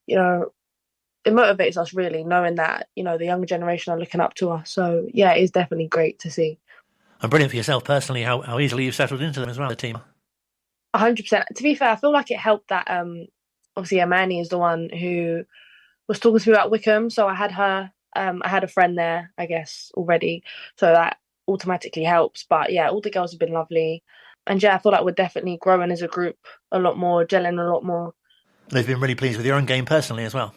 it motivates us really, knowing that, the younger generation are looking up to us. So yeah, it is definitely great to see. And brilliant for yourself personally, how easily you've settled into them as well, the team. 100%. To be fair, I feel like it helped that obviously Amani is the one who was talking to me about Wycombe. So I had her, I had a friend there, I guess, already. So that automatically helps. But yeah, all the girls have been lovely. And yeah, I feel like we're definitely growing as a group a lot more, gelling a lot more. They've been really pleased with your own game personally as well.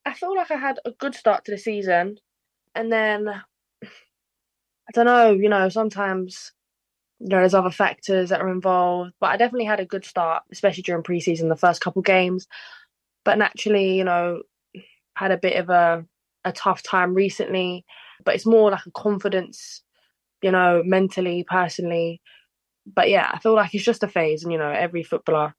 I feel like I had a good start to the season. And then, I don't know, sometimes, there's other factors that are involved. But I definitely had a good start, especially during pre-season, the first couple games. But naturally, had a bit of a tough time recently. But it's more like a confidence, mentally, personally. But yeah, I feel like it's just a phase. And, every footballer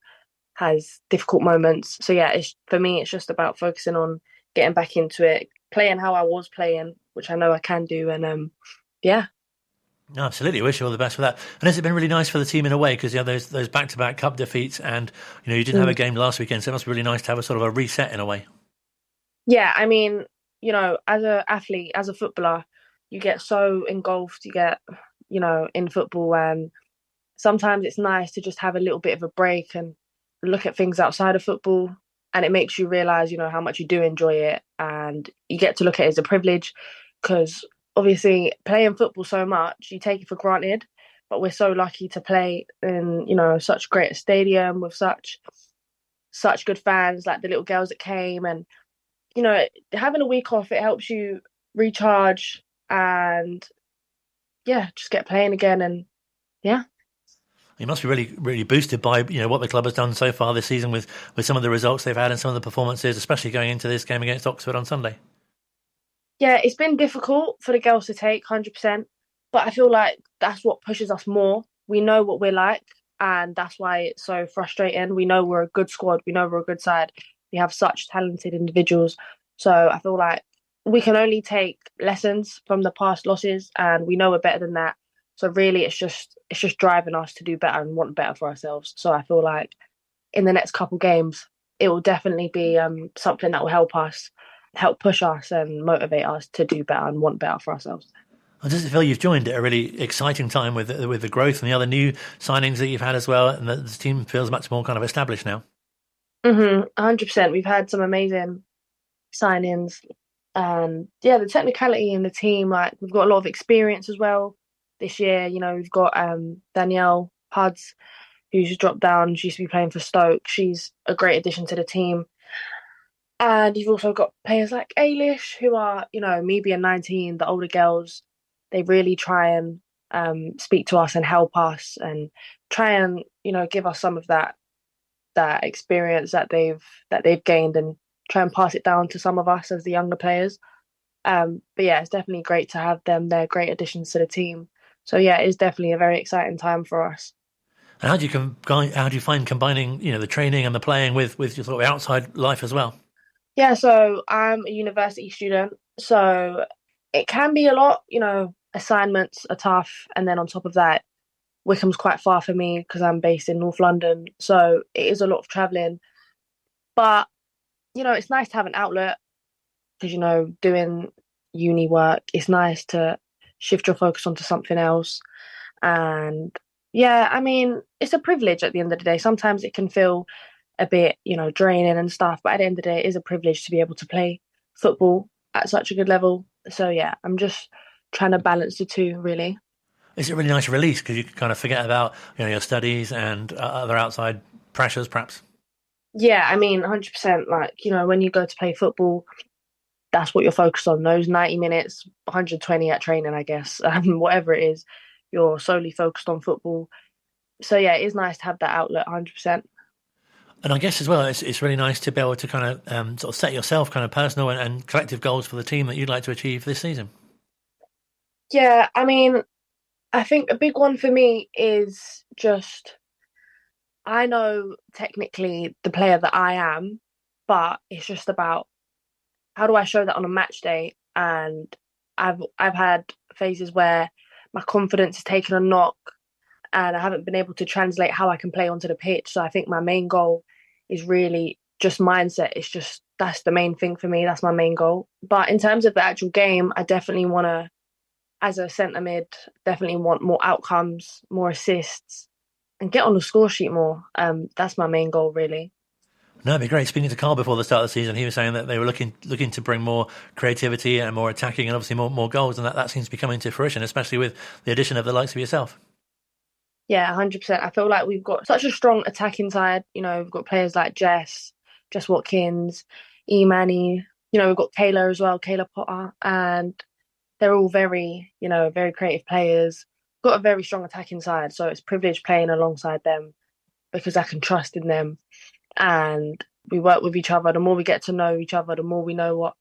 has difficult moments. So yeah, for me, it's just about focusing on getting back into it, playing how I was playing, which I know I can do. And yeah. No, absolutely. Wish you all the best for that. And has it been really nice for the team in a way? Because those back-to-back cup defeats and, you didn't have a game last weekend. So it must be really nice to have a sort of a reset in a way. Yeah, I mean, as an athlete, as a footballer, you get so engulfed, you get, in football. And sometimes it's nice to just have a little bit of a break and look at things outside of football. And it makes you realise, how much you do enjoy it. And you get to look at it as a privilege because obviously playing football so much, you take it for granted. But we're so lucky to play in, such a great stadium with such good fans, like the little girls that came. And, having a week off, it helps you recharge and, yeah, just get playing again. And, yeah. You must be really, really boosted by what the club has done so far this season with some of the results they've had and some of the performances, especially going into this game against Oxford on Sunday. Yeah, it's been difficult for the girls to take, 100%. But I feel like that's what pushes us more. We know what we're like, and that's why it's so frustrating. We know we're a good squad. We know we're a good side. We have such talented individuals. So I feel like we can only take lessons from the past losses, and we know we're better than that. So really, it's just driving us to do better and want better for ourselves. So I feel like in the next couple games, it will definitely be something that will help push us and motivate us to do better and want better for ourselves. Does it feel you've joined at a really exciting time with the growth and the other new signings that you've had as well, and that the team feels much more kind of established now? 100%. We've had some amazing signings, and yeah, the technicality in the team, like we've got a lot of experience as well. This year, we've got Danielle Puds, who's dropped down. She used to be playing for Stoke. She's a great addition to the team. And you've also got players like Ailish, who are, me being 19, the older girls, they really try and speak to us and help us and try and, give us some of that experience that they've gained and try and pass it down to some of us as the younger players. But yeah, it's definitely great to have them. They're great additions to the team. So yeah, it's definitely a very exciting time for us. And how do you find combining, the training and the playing with your sort of outside life as well? Yeah, so I'm a university student, so it can be a lot, assignments are tough. And then on top of that, Wycombe's quite far for me because I'm based in North London. So it is a lot of travelling. But, it's nice to have an outlet because, doing uni work, it's nice to shift your focus onto something else. And yeah, I mean, it's a privilege at the end of the day. Sometimes it can feel a bit, draining and stuff. But at the end of the day, it is a privilege to be able to play football at such a good level. So yeah, I'm just trying to balance the two, really. Is it a really nice release because you can kind of forget about, your studies and other outside pressures, perhaps? Yeah, I mean, 100%. Like, when you go to play football, that's what you're focused on. Those 90 minutes, 120 at training, I guess, whatever it is, you're solely focused on football. So yeah, it is nice to have that outlet, 100%. And I guess as well, it's really nice to be able to kind of sort of set yourself kind of personal and collective goals for the team that you'd like to achieve this season. Yeah, I mean, I think a big one for me is just, I know technically the player that I am, but it's just about how do I show that on a match day? And I've had phases where my confidence has taken a knock and I haven't been able to translate how I can play onto the pitch. So I think my main goal is really just mindset. It's just, that's the main thing for me. That's my main goal. But in terms of the actual game, I definitely want to, as a centre mid, definitely want more outcomes, more assists, and get on the score sheet more. That's my main goal, really. No, it'd be great. Speaking to Carl before the start of the season, he was saying that they were looking to bring more creativity and more attacking and obviously more goals, and that seems to be coming to fruition, especially with the addition of the likes of yourself. Yeah, 100%. I feel like we've got such a strong attacking side. We've got players like Jess Watkins, E-Manny. We've got Kayla as well, Kayla Potter, and they're all very, very creative players. Got a very strong attacking side, so it's a privilege playing alongside them because I can trust in them. And we work with each other. The more we get to know each other, the more we know what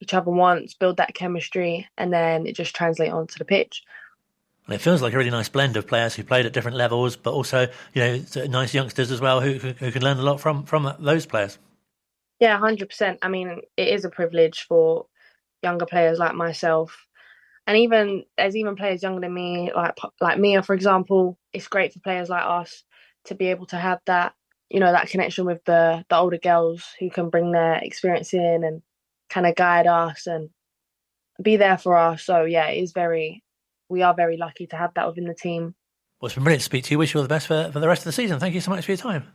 each other wants, build that chemistry, and then it just translates onto the pitch. And it feels like a really nice blend of players who played at different levels, but also, nice youngsters as well who can learn a lot from those players. Yeah, 100%. I mean, it is a privilege for younger players like myself. And there's even players younger than me, like Mia, for example. It's great for players like us to be able to have that, that connection with the older girls who can bring their experience in and kind of guide us and be there for us. So yeah, we are very lucky to have that within the team. Well, it's been brilliant to speak to you. Wish you all the best for the rest of the season. Thank you so much for your time.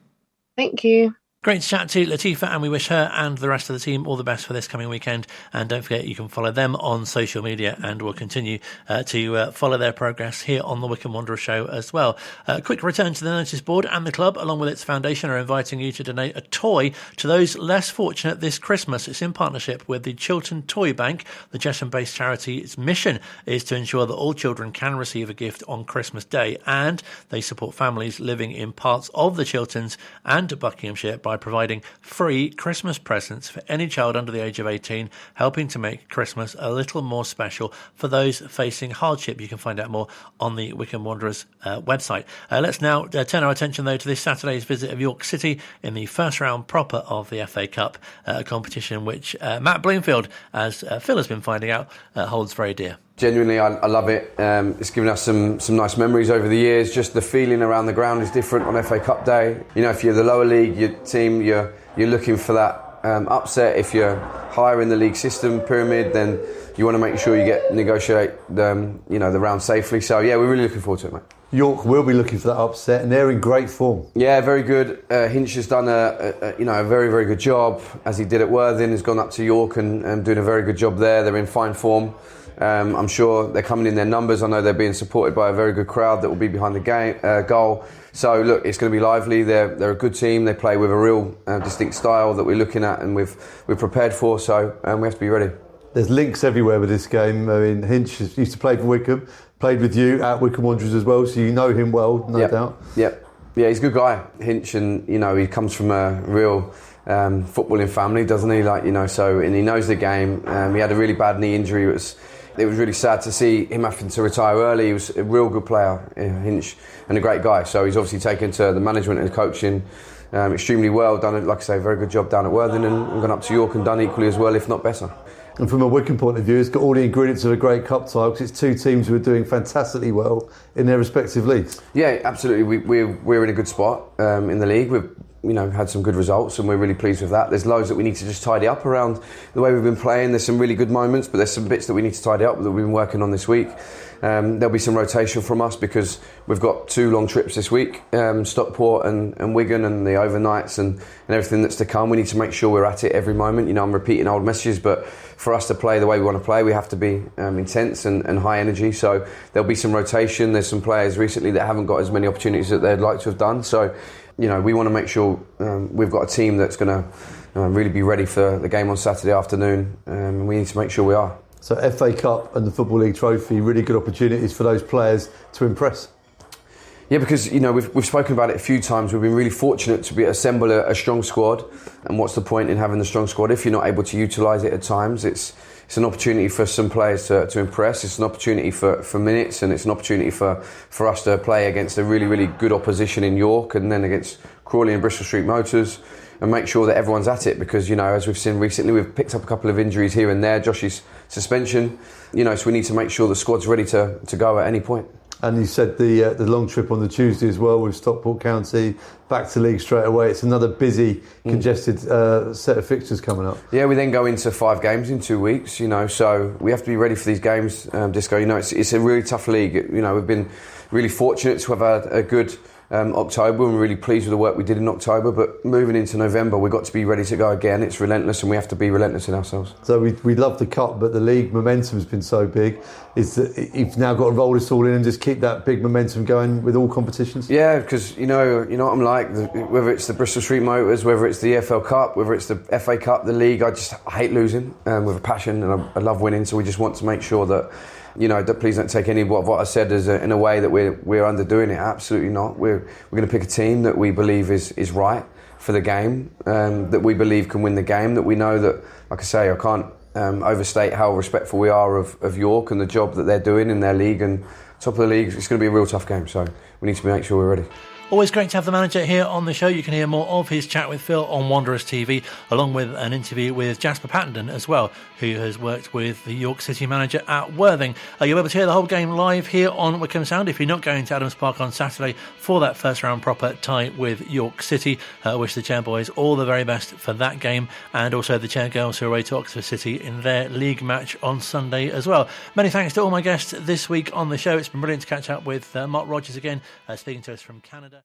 Thank you. Great to chat to Latifa, and we wish her and the rest of the team all the best for this coming weekend. And don't forget, you can follow them on social media, and we'll continue to follow their progress here on the Wycombe Wanderers Show as well. Quick return to the notice board, and the club, along with its foundation, are inviting you to donate a toy to those less fortunate this Christmas. It's in partnership with the Chiltern Toy Bank. The Chesham-based charity's mission is to ensure that all children can receive a gift on Christmas Day, and they support families living in parts of the Chilterns and Buckinghamshire by providing free Christmas presents for any child under the age of 18, helping to make Christmas a little more special for those facing hardship. You can find out more on the Wycombe Wanderers website. Let's now turn our attention, though, to this Saturday's visit of York City in the first round proper of the FA Cup, a competition which Matt Bloomfield, as Phil has been finding out, holds very dear. Genuinely, I love it. It's given us some nice memories over the years. Just the feeling around the ground is different on FA Cup day. If you're the lower league, your team, you're looking for that upset. If you're higher in the league system pyramid, then you want to make sure you negotiate the round safely. So yeah, we're really looking forward to it, mate. York will be looking for that upset, and they're in great form. Yeah, very good. Hinch has done a very, very good job, as he did at Worthing. Has gone up to York and doing a very good job there. They're in fine form. I'm sure they're coming in their numbers. I know they're being supported by a very good crowd that will be behind the goal. So look, it's going to be lively. They're a good team. They play with a real distinct style that we're looking at and we've prepared for. So we have to be ready. There's links everywhere with this game. I mean, Hinch used to play for Wycombe, played with you at Wycombe Wanderers as well, so you know him well, no doubt. Yeah, he's a good guy, Hinch, and he comes from a real footballing family, doesn't he? And he knows the game. He had a really bad knee injury. It was really sad to see him having to retire early. He was a real good player, Hinch, and a great guy. So he's obviously taken to the management and the coaching extremely well. Done, like I say, a very good job down at Worthing, and gone up to York and done equally as well, if not better. And from a Wycombe point of view, it's got all the ingredients of a great cup tie because it's two teams who are doing fantastically well in their respective leagues. Yeah, absolutely. We're in a good spot in the league. We've had some good results and we're really pleased with that. There's loads that we need to just tidy up around the way we've been playing. There's some really good moments, but there's some bits that we need to tidy up that we've been working on this week. There'll be some rotation from us because we've got 2 long trips this week, Stockport and Wigan, and the overnights and everything that's to come. We need to make sure we're at it every moment. I'm repeating old messages, but for us to play the way we want to play, we have to be intense and high energy. So there'll be some rotation. There's some players recently that haven't got as many opportunities that they'd like to have done. So, we want to make sure we've got a team that's going to really be ready for the game on Saturday afternoon. And we need to make sure we are. So FA Cup and the Football League Trophy, really good opportunities for those players to impress. Yeah, because we've spoken about it a few times. We've been really fortunate to assemble a strong squad. And what's the point in having the strong squad if you're not able to utilise it at times? It's an opportunity for some players to impress. It's an opportunity for minutes, and it's an opportunity for us to play against a really, really good opposition in York, and then against Crawley and Bristol Street Motors, and make sure that everyone's at it. Because as we've seen recently, we've picked up a couple of injuries here and there. Josh's suspension, so we need to make sure the squad's ready to go at any point. And you said the long trip on the Tuesday as well with Stockport County, back to league straight away. It's another busy, congested set of fixtures coming up. Yeah, we then go into 5 games in 2 weeks, so we have to be ready for these games, Disco. It's a really tough league. We've been really fortunate to have had a good October, and we're really pleased with the work we did in October, but moving into November we've got to be ready to go again. It's relentless and we have to be relentless in ourselves. So we love the cup, but the league momentum has been so big. Is that you've now got to roll this all in and just keep that big momentum going with all competitions? Yeah, because you know what I'm like, whether it's the Bristol Street Motors, whether it's the EFL Cup, whether it's the FA Cup, the league, I hate losing with a passion, and I love winning, so we just want to make sure that please don't take any of what I said as in a way that we're underdoing it. Absolutely not. We're going to pick a team that we believe is right for the game, that we believe can win the game, that we know that, like I say, I can't overstate how respectful we are of York and the job that they're doing in their league, and top of the league, it's going to be a real tough game, so we need to make sure we're ready. Always great to have the manager here on the show. You can hear more of his chat with Phil on Wanderers TV, along with an interview with Jasper Pattenden as well, who has worked with the York City manager at Worthing. You'll be able to hear the whole game live here on Wycombe Sound if you're not going to Adams Park on Saturday for that first round proper tie with York City. I wish the Chairboys all the very best for that game, and also the Chairgirls who are away to Oxford City in their league match on Sunday as well. Many thanks to all my guests this week on the show. It's been brilliant to catch up with Mark Rogers again, speaking to us from Canada.